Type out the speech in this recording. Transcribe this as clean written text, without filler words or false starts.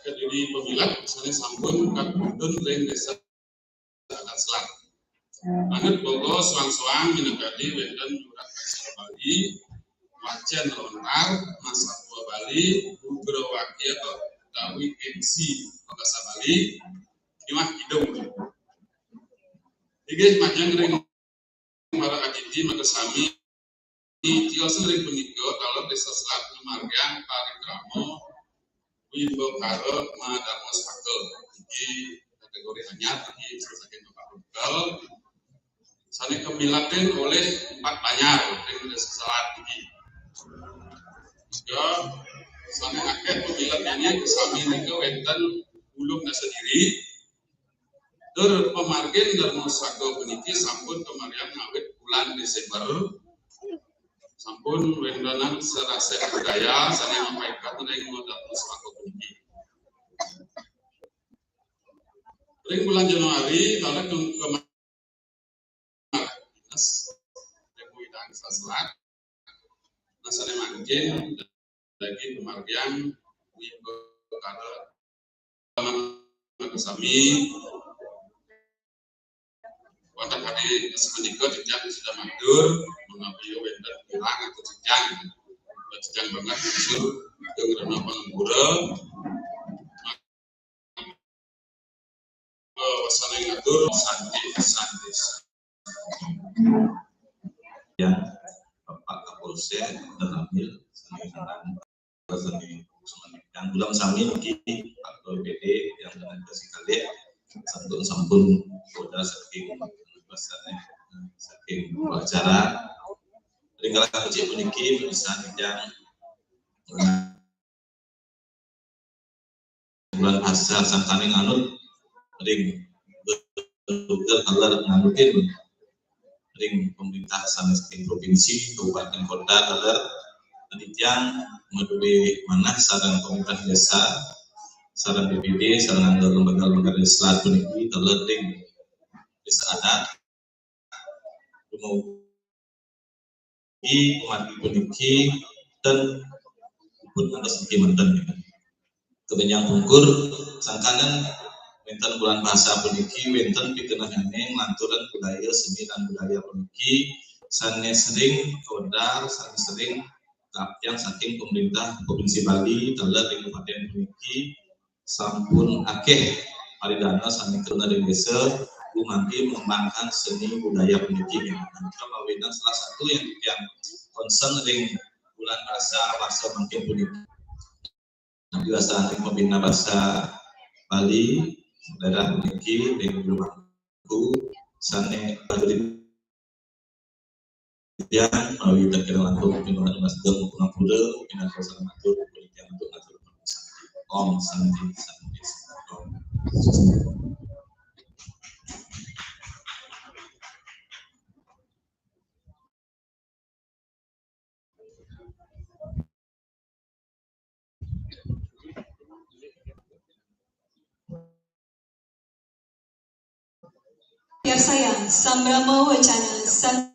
Kediri pemilat misalnya sampun kakundun ring desa adat selat. Manut bogo soang-soang minagadi wenten jurak kasar Bali, wajan lontar, masa tua Bali, ugro wakil dawi MC Pakasa Bali, imah hidung. Tiga semacam ring para aditi magasami tiosan ring punigo kalau desa selat margang parikramo Wimbo Karo Madamo Sakal di kategori anyar di selesai Bapak Rungkal sana kemilatin oleh 4 banyar di desa selat ini juga sana akhir pemilatannya kesami nika wenten ulung sendiri ter pemargin Darmo Sakal puniki sampun kemarian awit bulan Desember sampun wendanan serasa budaya sana mempaikat ning modal Sakal puniki ring bulan Januari kalau kemarin Republik Selat nasane mangkin lagi pemargian Wimbo Karo Magasami wonten hadi semenika jenjang sudah matur mengapiyo wenten kurang atau jenjang banget usul dengan panggura wasana ngatur santai yang Bapak Kapolsek terambil seni yang bulan sami niki Pak BPD yang dengan kasih kali sampun udah saking acara tinggal kaji puniki bisa yang bulan asa sangkane nganut ring betul alar nganutin ring pemerintah sanes provinsi kabupaten kota alar penelitian melalui mana sarang pemerintah desa sarang BPD sarang lembaga-lembaga desa puniki alar ring desa adat di umat puniki dan pun atas mantan kebenyang pungkur sangkanan wenten bulan bahasa puniki wenten pikenahane lanturan budaya seni dan budaya puniki sanes sering kodar sanes sering yang saking pemerintah provinsi Bali telah di kabupaten puniki sampun akeh paridana saking kena di desa nanti mengembangkan seni budaya puniki maka mawina salah satu yang concern ring bulan bahasa mungkin puniki biasa pembina bahasa Bali daerah puniki ring rumahku sane bagi yang melalui terkenal untuk pimpinan Nasdem Pengapura pimpinan Kawasan Matur penelitian untuk ngatur Om Santi Biar sayang, Sambramo Wacana